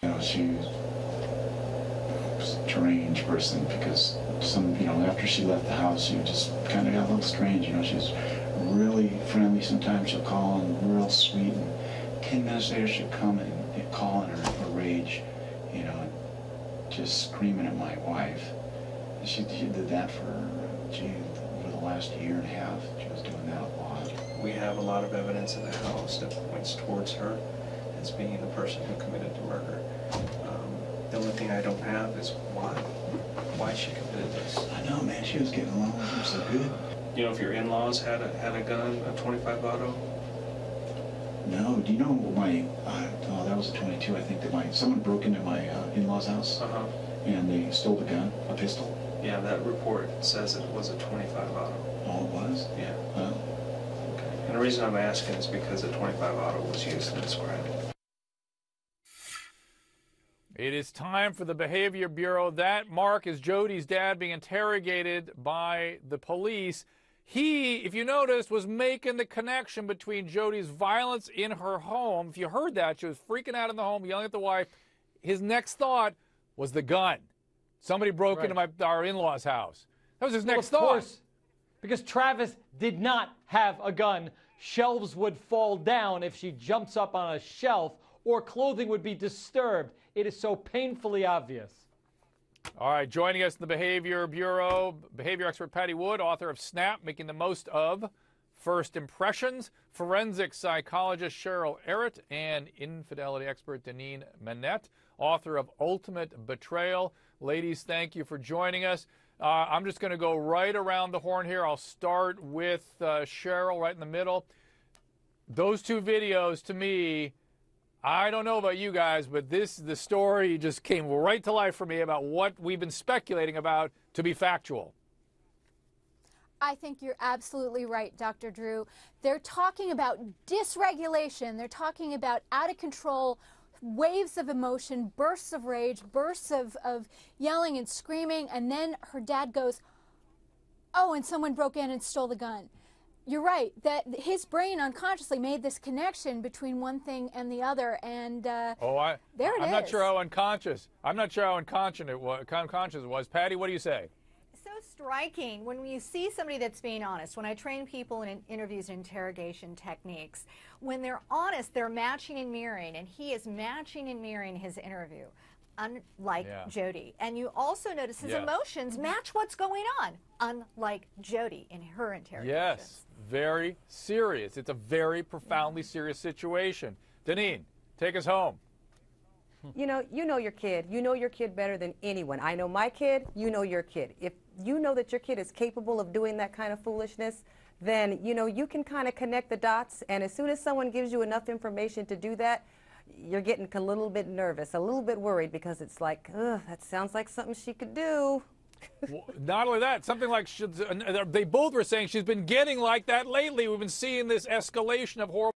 You know, she was a strange person because after she left the house, she just kind of got a little strange. She's really friendly. Sometimes she'll call and real sweet, and 10 minutes later she'll come and call in a rage, just screaming at my wife. And she did that for the last year and a half. She was doing that a lot. We have a lot of evidence in the house that points towards her as being the person who committed the murder. The only thing I don't have is why she committed this. I know, man. She was getting along with him so good. If your in-laws had a gun, a .25 auto? No. Do you know that was a 22. I think that someone broke into my in-laws' house. And they stole the gun, a pistol. Yeah, that report says it was a .25 auto. Oh, it was? Yeah. Oh. Okay. And the reason I'm asking is because the .25 auto was used in this crime. It is time for the Behavior Bureau. That, Mark, is Jodi's dad being interrogated by the police. He, if you noticed, was making the connection between Jodi's violence in her home. If you heard that, she was freaking out in the home, yelling at the wife. His next thought was the gun. Somebody broke into our in-laws' house. That was his next thought. Of course, because Travis did not have a gun. Shelves would fall down if she jumps up on a shelf, or clothing would be disturbed. It is so painfully obvious. All right, joining us in the Behavior Bureau, behavior expert Patty Wood, author of Snap, Making the Most of First Impressions, forensic psychologist Cheryl Errett, and infidelity expert Deneen Manette, author of Ultimate Betrayal. Ladies, thank you for joining us. I'm just going to go right around the horn here. I'll start with Cheryl right in the middle. Those two videos, to me, I don't know about you guys, but the story just came right to life for me about what we've been speculating about to be factual. I think you're absolutely right, Dr. Drew. They're talking about dysregulation. They're talking about out of control waves of emotion, bursts of rage, bursts of yelling and screaming, and then her dad goes, oh, and someone broke in and stole the gun. You're right, that his brain unconsciously made this connection between one thing and the other, and there it is. I'm not sure how unconscious. I'm not sure how unconscious it was. Patty, what do you say? So striking when you see somebody that's being honest. When I train people in interviews and interrogation techniques, when they're honest, they're matching and mirroring, and he is matching and mirroring his interview, unlike Jodi. And you also notice his emotions match what's going on, unlike Jodi in her interrogation. Yes, very serious. It's a very profoundly serious situation. Deneen, take us home. You know your kid. You know your kid better than anyone. I know my kid, you know your kid. If you know that your kid is capable of doing that kind of foolishness, then, you can kind of connect the dots, and as soon as someone gives you enough information to do that, you're getting a little bit nervous, a little bit worried, because it's like, ugh, that sounds like something she could do. Well, not only that, something like they both were saying she's been getting like that lately. We've been seeing this escalation of horrible